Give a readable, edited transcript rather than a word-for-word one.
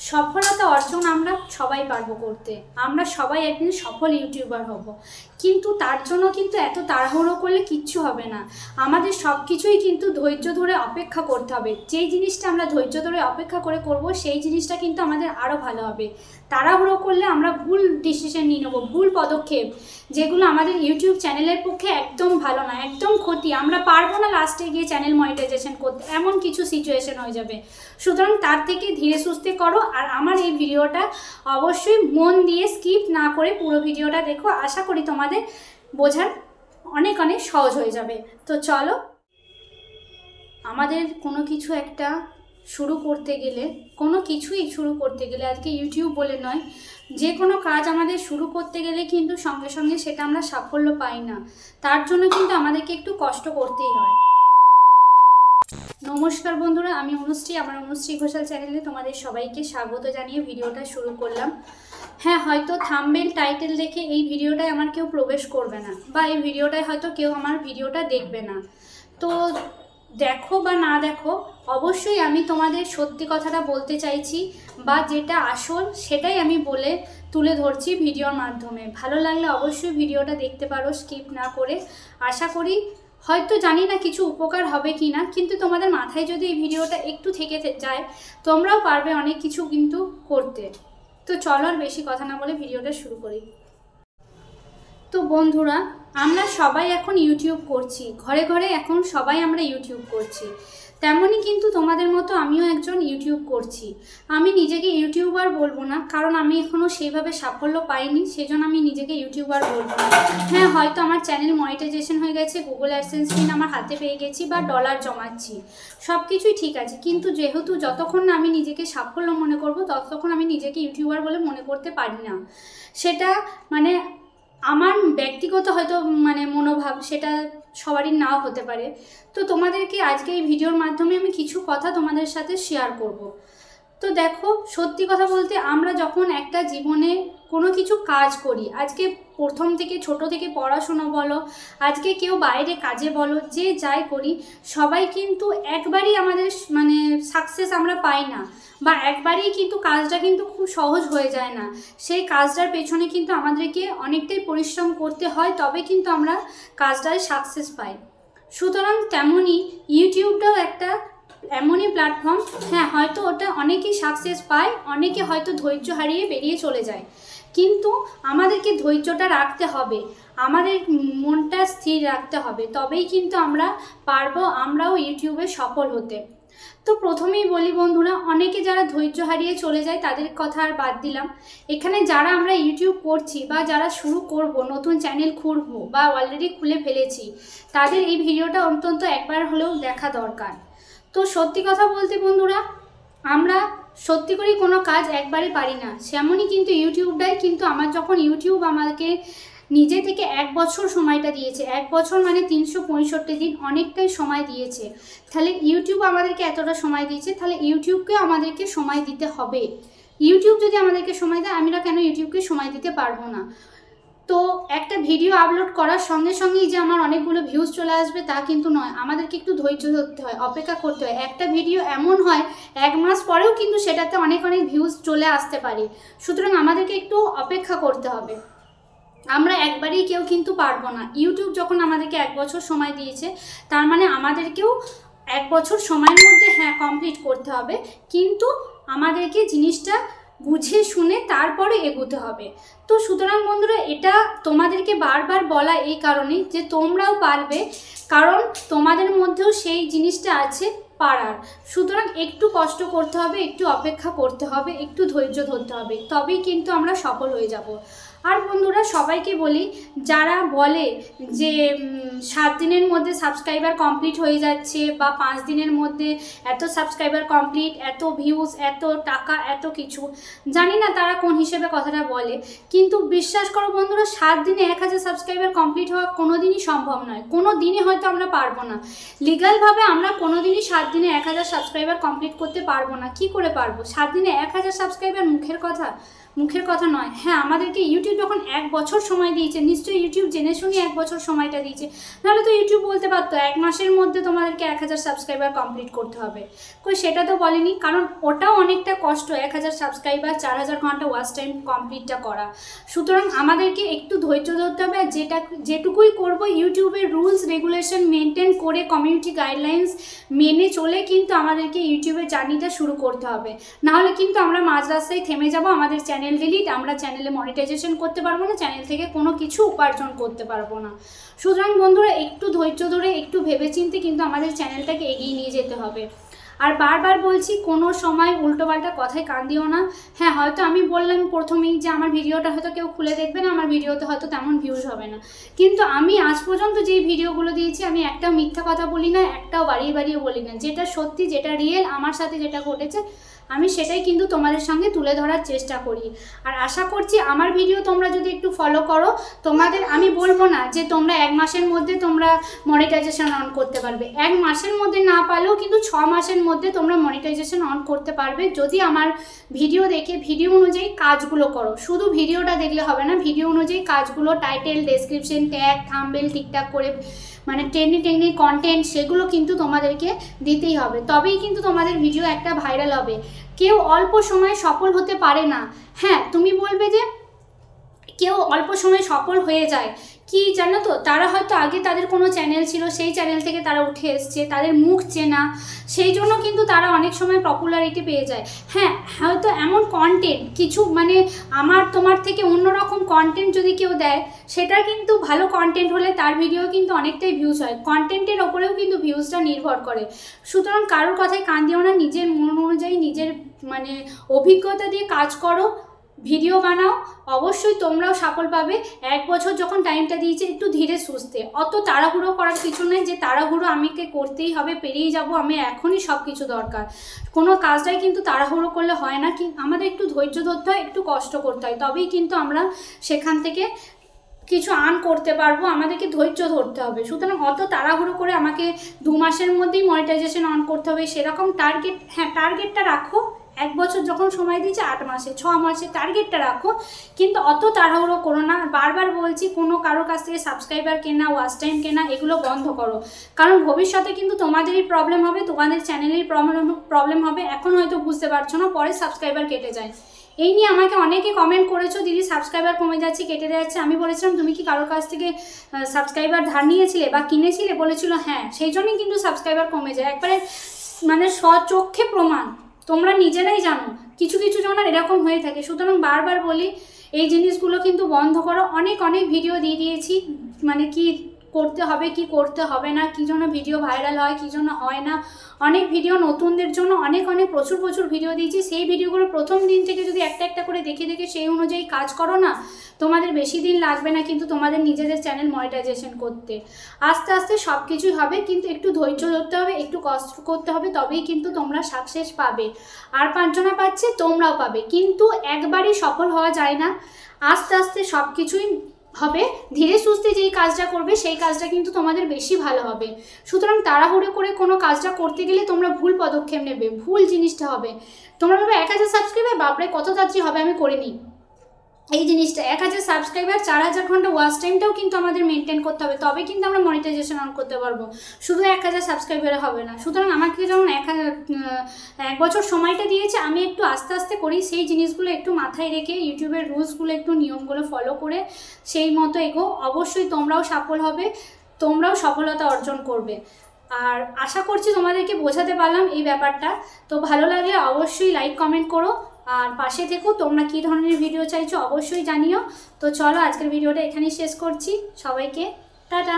সফলতা অর্জন আমরা সবাই পারবো করতে, আমরা সবাই একদিন সফল ইউটিউবার হব, কিন্তু তার জন্য কিন্তু এত তাড়াহুড়ো করলে কিচ্ছু হবে না। আমাদের সব কিছুই কিন্তু ধৈর্য ধরে অপেক্ষা করতে হবে। যেই জিনিসটা আমরা ধৈর্য ধরে অপেক্ষা করে করব সেই জিনিসটা কিন্তু আমাদের আরও ভালো হবে। তাড়াহুড়ো করলে আমরা ভুল ডিসিশন নিয়ে নেবো, ভুল পদক্ষেপ, যেগুলো আমাদের ইউটিউব চ্যানেলের পক্ষে একদম ভালো না, একদম ক্ষতি। আমরা পারবো না লাস্টে গিয়ে চ্যানেল মনিটাইজেশন করতে, এমন কিছু সিচুয়েশন হয়ে যাবে। সুতরাং তার থেকে ধীরে সুস্থে করো। আর আমার এই ভিডিওটা অবশ্যই মন দিয়ে স্কিপ না করে পুরো ভিডিওটা দেখো, আশা করি তোমাদের বোঝার অনেক অনেক সহজ হয়ে যাবে। তো চলো, আমাদের কোনো কিছু একটা শুরু করতে গেলে, কোনো কিছুই শুরু করতে গেলে, আজকে ইউটিউব বলে নয়, যে কোনো কাজ আমাদের শুরু করতে গেলে কিন্তু সঙ্গে সঙ্গে সেটা আমরা সাফল্য পাই না। তার জন্য কিন্তু আমাদেরকে একটু কষ্ট করতেই হয়। নমস্কার বন্ধুরা, আমি অনুশ্রী, আমার অনুশ্রী ঘোষাল চ্যানেলে তোমাদের সবাইকে স্বাগত জানিয়ে ভিডিওটা শুরু করলাম। হ্যাঁ, হয়তো থাম্বনেল টাইটেল দেখে এই ভিডিওটায় আমার কেউ প্রবেশ করবে না, বা এই ভিডিওটায় হয়তো কেউ আমার ভিডিওটা দেখবে না। তো দেখো বা না দেখো, অবশ্যই আমি তোমাদের সত্যি কথাটা বলতে চাইছি, বা যেটা আসল সেটাই আমি বলে তুলে ধরছি ভিডিওর মাধ্যমে। ভালো লাগলে অবশ্যই ভিডিওটা দেখতে পারো স্কিপ না করে। আশা করি, হয়তো জানি না কিছু উপকার হবে কি না, কিন্তু তোমাদের মাথায় যদি এই ভিডিওটা একটু থেকে যায়, তোমরাও পারবে অনেক কিছু কিন্তু করতে। তো চলো আর বেশি কথা না বলে ভিডিওটা শুরু করি। তো বন্ধুরা, আমরা সবাই এখন ইউটিউব করছি, ঘরে ঘরে এখন সবাই আমরা ইউটিউব করছি। তেমনই কিন্তু তোমাদের মতো আমিও একজন ইউটিউব করছি। আমি নিজেকে ইউটিউবার বলবো না, কারণ আমি এখনও সেইভাবে সাফল্য পাইনি, সেজন্য আমি নিজেকে ইউটিউবার বলবো না। হ্যাঁ, হয়তো আমার চ্যানেল মনিটাইজেশন হয়ে গেছে, গুগল অ্যাডসেন্স পিন আমার হাতে পেয়ে গেছি, বা ডলার জমাচ্ছি, সব কিছুই ঠিক আছে। কিন্তু যেহেতু যতক্ষণ না আমি নিজেকে সাফল্য মনে করব, ততক্ষণ আমি নিজেকে ইউটিউবার বলে মনে করতে পারি না। সেটা মানে আমার ব্যক্তিগত হয়তো মনোভাব, সেটা সবারই নাও হতে পারে। তো তোমাদেরকে আজকে এই ভিডিওর মাধ্যমে আমি কিছু কথা তোমাদের সাথে শেয়ার করব। তো দেখো, সত্যি কথা বলতে, আমরা যখন একটা জীবনে কোনো কিছু কাজ করি, আজকে প্রথম থেকে ছোট থেকে পড়াশোনা বলো, আজকে কেউ বাইরে কাজে বলো, যে যাই করি, সবাই কিন্তু একবারই আমাদের সাকসেস আমরা পাই না, বা একবারেই কিন্তু কাজটা কিন্তু খুব সহজ হয়ে যায় না। সেই কাজটার পেছনে কিন্তু আমাদেরকে অনেকটাই পরিশ্রম করতে হয়, তবে কিন্তু আমরা কাজটায় সাকসেস পাই। সুতরাং তেমনই ইউটিউবটাও একটা এমনই প্ল্যাটফর্ম। হ্যাঁ, হয়তো ওটা অনেকেই সাকসেস পায়, অনেকে হয়তো ধৈর্য হারিয়ে বেরিয়ে চলে যায়, কিন্তু আমাদেরকে ধৈর্যটা রাখতে হবে, আমাদের মনটা স্থির রাখতে হবে, তবেই কিন্তু আমরা পারবো আমরাও ইউটিউবে সফল হতে। তো প্রথমেই বলি বন্ধুরা, অনেকে যারা ধৈর্য হারিয়ে চলে যায় তাদের কথা আর বাদ দিলাম। এখানে যারা আমরা ইউটিউব করছি, বা যারা শুরু করব, নতুন চ্যানেল খুলবো, বা অলরেডি খুলে ফেলেছি, তাদের এই ভিডিওটা অন্তত একবার হলেও দেখা দরকার। তো সত্যি কথা বলতে বন্ধুরা, আমরা সত্যি করেই কোনো কাজ একবারে পারি না, সেমনই কিন্তু ইউটিউবটাই। কিন্তু আমার যখন ইউটিউব আমাকে নিজে থেকে 1 বছর সময়টা দিয়েছে, 1 বছর মানে 365 দিন, অনেকটাই সময় দিয়েছে। তাহলে ইউটিউব আমাদেরকে এতটা সময় দিয়েছে, তাহলে ইউটিউবকে আমাদেরকে সময় দিতে হবে। ইউটিউব যদি আমাদেরকে সময় দেয়, আমরা কেন ইউটিউবকে সময় দিতে পারবো না? তো একটা ভিডিও আপলোড করার সঙ্গে সঙ্গেই যে আমার অনেকগুলো ভিউজ চলে আসবে তা কিন্তু নয়, আমাদেরকে একটু ধৈর্য ধরতে হয়, অপেক্ষা করতে হয়। একটা ভিডিও এমন হয় 1 মাস পরেও কিন্তু সেটাতে অনেক অনেক ভিউজ চলে আসতে পারে। সুতরাং আমাদেরকে একটু অপেক্ষা করতে হবে, আমরা একবারেই কেউ কিন্তু পারবো না। ইউটিউব যখন আমাদেরকে 1 বছর সময় দিয়েছে, তার মানে আমাদেরকেও 1 বছর সময়ের মধ্যে হ্যাঁ কমপ্লিট করতে হবে, কিন্তু আমাদেরকে জিনিসটা বুঝে শুনে তারপরে এগোতে হবে। তো সুতরাং বন্ধুরা, এটা তোমাদেরকে বারবার বলা এই কারণেই যে তোমরাও পারবে, কারণ তোমাদের মধ্যেও সেই জিনিসটা আছে পারার। সুতরাং একটু কষ্ট করতে হবে, একটু অপেক্ষা করতে হবে, একটু ধৈর্য ধরতে হবে, তবেই কিন্তু আমরা সফল হয়ে যাব। আর বন্ধুরা, সবাইকে বলি, যারা বলে যে 7 দিনের মধ্যে সাবস্ক্রাইবার কমপ্লিট হয়ে যাচ্ছে, বা 5 দিনের মধ্যে এত সাবস্ক্রাইবার কমপ্লিট, এত ভিউজ, এত টাকা, এত কিছু, জানি না তারা কোন হিসেবে কথাটা বলে, কিন্তু বিশ্বাস করো বন্ধুরা, 7 দিনে 1000 সাবস্ক্রাইবার কমপ্লিট হওয়া কোনো দিনই সম্ভব নয়। কোনো দিনই হয়তো আমরা পারবো না, লিগালভাবে আমরা কোনো দিনই 7 দিনে 1000 সাবস্ক্রাইবার কমপ্লিট করতে পারবো না। কি করে পারবো? 7 দিনে 1000 সাবস্ক্রাইবার মুখের কথা নয়। হ্যাঁ, আমাদেরকে ইউটিউব ইউটিউব যখন 1 বছর সময় দিয়েছে, নিশ্চয়ই ইউটিউব জেনে শুনি 1 বছর সময়টা দিয়েছে, নাহলে তো ইউটিউব বলতে পারতো 1 মাসের মধ্যে তোমাদেরকে 1000 সাবস্ক্রাইবার কমপ্লিট করতে হবে। কই সেটা তো বলেনি, কারণ ওটাও অনেকটা কষ্ট 1000 সাবস্ক্রাইবার 4000 ঘন্টা ওয়াচ টাইম কমপ্লিটটা করা। সুতরাং আমাদেরকে একটু ধৈর্য ধরতে হবে, আর যেটুকুই করবো ইউটিউবের রুলস রেগুলেশন মেনটেন করে, কমিউনিটি গাইডলাইন্স মেনে চলে কিন্তু আমাদেরকে ইউটিউবের জার্নিটা শুরু করতে হবে। নাহলে কিন্তু আমরা মাঝ রাস্তায় থেমে যাব, আমাদের চ্যানেল ডিলিট, আমরা চ্যানেলে মনিটাইজেশন করতে পারবো না, চ্যানেল থেকে কোনো কিছু উপার্জন করতে পারবো না। সুতরাং বন্ধুরা একটু ধৈর্য ধরে একটু ভেবেচিন্তে কিন্তু আমাদের চ্যানেলটাকে এগিয়ে নিয়ে যেতে হবে। আর বারবার বলছি, কোনো সময় উল্টোপাল্টা কথায় কান দিও না। হ্যাঁ, হয়তো আমি বললাম প্রথমেই যে আমার ভিডিওটা হয়তো কেউ খুলে দেখবে না, আমার ভিডিওতে হয়তো তেমন ভিউজ হবে না, কিন্তু আমি আজ পর্যন্ত যেই ভিডিওগুলো দিয়েছি আমি একটাও মিথ্যা কথা বলি না, একটাও বাড়িয়ে বাড়িয়ে বলি না। যেটা সত্যি, যেটা রিয়েল, আমার সাথে যেটা ঘটেছে আমি সেটাই কিন্তু তোমাদের সঙ্গে তুলে ধরার চেষ্টা করি। আর আশা করছি আমার ভিডিও তোমরা যদি একটু ফলো করো, তোমাদের আমি বলবো না যে তোমরা 1 মাসের মধ্যে তোমরা মনিটাইজেশন অন করতে পারবে। 1 মাসের মধ্যে না পারলেও কিন্তু 6 মাসের মধ্যে তোমরা মনিটাইজেশন অন করতে পারবে, যদি আমার ভিডিও দেখে ভিডিও অনুযায়ী কাজগুলো করো। শুধু ভিডিওটা দেখলে হবে না, ভিডিও অনুযায়ী কাজগুলো, টাইটেল, ডেসক্রিপশন, ট্যাগ, থাম্বনেল ঠিকঠাক করে, মানে টেকনিক কন্টেন্ট, সেগুলো কিন্তু তোমাদেরকে দিতেই হবে, তবেই কিন্তু তোমাদের ভিডিও একটা ভাইরাল হবে। কেউ অল্প সময়ে সফল হতে পারে না। হ্যাঁ, তুমি বলবে যে কেউ অল্প সময়ে সফল হয়ে যায়, কি জানো তো, তারা হয়তো আগে তাদের কোনো চ্যানেল ছিল, সেই চ্যানেল থেকে তারা উঠে এসছে, তাদের মুখ চেনা, সেই জন্য কিন্তু তারা অনেক সময় পপুলারিটি পেয়ে যায়। হ্যাঁ, হয়তো এমন কন্টেন্ট কিছু, মানে আমার তোমার থেকে অন্যরকম কন্টেন্ট যদি কেউ দেয়, সেটা কিন্তু ভালো কন্টেন্ট হলে তার ভিডিও কিন্তু অনেকটাই ভিউজ হয়। কন্টেন্টের ওপরেও কিন্তু ভিউজটা নির্ভর করে। সুতরাং কারোর কথায় কান দিও না, নিজের মন অনুযায়ী, নিজের মানে অভিজ্ঞতা দিয়ে কাজ করো, ভিডিও বানাও, অবশ্যই তোমরাও সফল পাবে। 1 বছর যখন টাইমটা দিয়েছে, একটু ধীরে সুস্থে, অত তাড়াহুড়ো করার কিছু নেই যে তাড়াহুড়ো আমাকে করতেই হবে, পেরিয়ে যাব, আমি এখনই সব কিছু দরকার। কোনো কাজটাই কিন্তু তাড়াহুড়ো করলে হয় না, কি আমাদের একটু ধৈর্য ধরতে হয়, একটু কষ্ট করতে হয়, তবেই কিন্তু আমরা সেখান থেকে কিছু আর্ন করতে পারবো। আমাদেরকে ধৈর্য ধরতে হবে। সুতরাং অত তাড়াহুড়ো করে আমাকে 2 মাসের মধ্যেই মনিটাইজেশন অন করতে হবে সেরকম টার্গেট, হ্যাঁ টার্গেটটা রাখো। 1 বছর যখন সময় দিয়েছে, 8 মাসে, 6 মাসে টার্গেটটা রাখো, কিন্তু অত তাড়াহুড়ো করো না। বারবার বলছি, কোনো কারোর কাছ থেকে সাবস্ক্রাইবার কেনা, ওয়াচ টাইম কেনা, এগুলো বন্ধ করো, কারণ ভবিষ্যতে কিন্তু তোমাদেরই প্রবলেম হবে, তোমাদের চ্যানেলেরই প্রবলেম হবে। এখন হয়তো বুঝতে পারছো না, পরে সাবস্ক্রাইবার কেটে যায়। এই নিয়ে আমাকে অনেকে কমেন্ট করেছো, দিদি সাবস্ক্রাইবার কমে যাচ্ছে, কেটে যাচ্ছে। আমি বলেছিলাম, তুমি কি কারোর কাছ থেকে সাবস্ক্রাইবার ধার নিয়েছিলে বা কিনেছিলে? বলেছিল হ্যাঁ, সেই জন্যই কিন্তু সাবস্ক্রাইবার কমে যায়। একবারে মানে স্বচক্ষে প্রমাণ, তোমরা নিজেরাই জানো, কিছু কিছু জনের এরকম হয়ে থাকে। সুতরাং বারবার বলি, এই জিনিসগুলো কিন্তু বন্ধ করো। অনেক ভিডিও দিয়ে দিয়েছি, মানে কি করতে হবে, কি করতে হবে না, কী জন্য ভিডিও ভাইরাল হয়, কী জন্য হয় না। অনেক ভিডিও নতুনদের জন্য প্রচুর ভিডিও দিয়েছি। সেই ভিডিওগুলো প্রথম দিন থেকে যদি একটা করে দেখে সেই অনুযায়ী কাজ করো না, তোমাদের বেশি দিন লাগবে না কিন্তু তোমাদের নিজেদের চ্যানেল মনিটাইজেশন করতে। আস্তে আস্তে সব কিছুই হবে, কিন্তু একটু ধৈর্য ধরতে হবে, একটু কষ্ট করতে হবে, তবেই কিন্তু তোমরা সাকসেস পাবে। আর 5 জনা পাচ্ছে, তোমরাও পাবে, কিন্তু একবারই সফল হওয়া যায় না। আস্তে আস্তে সব কিছুই হবে। ধীরে সুস্থে যেই কাজটা করবে সেই কাজটা কিন্তু তোমাদের বেশি ভালো হবে। সুতরাং তাড়াহুড়ো করে কোনো কাজটা করতে গেলে তোমরা ভুল পদক্ষেপ নেবে, ভুল জিনিসটা হবে। তোমরা ভাবে 1000 সাবস্ক্রাইবার, বাপরে কত তাড়াতাড়ি হবে, আমি করে নিই। এই জিনিসটা 1000 সাবস্ক্রাইবার 4000 ঘন্টা ওয়াচ টাইমটাও কিন্তু আমাদের মেনটেন করতে হবে, তবে কিন্তু আমরা মনিটাইজেশন অন করতে পারবো। শুধু 1000 সাবস্ক্রাইবারে হবে না। সুতরাং আমাকে যখন 1 বছর সময়টা দিয়েছে, আমি একটু আস্তে আস্তে করি, সেই জিনিসগুলো একটু মাথায় রেখে, ইউটিউবের রুলসগুলো একটু নিয়মগুলো ফলো করে সেই মতো এগো। অবশ্যই তোমরাও সফল হবে, তোমরাও সফলতা অর্জন করবে। আর আশা করছি তোমাদেরকে বোঝাতে পারলাম এই ব্যাপারটা। তো ভালো লাগলে অবশ্যই লাইক কমেন্ট করো, আর পাশে থেকো। তোমরা কী ধরনের ভিডিও চাইছো অবশ্যই জানিও। তো চলো, আজকের ভিডিওটা এখানেই শেষ করছি। সবাইকে টাটা।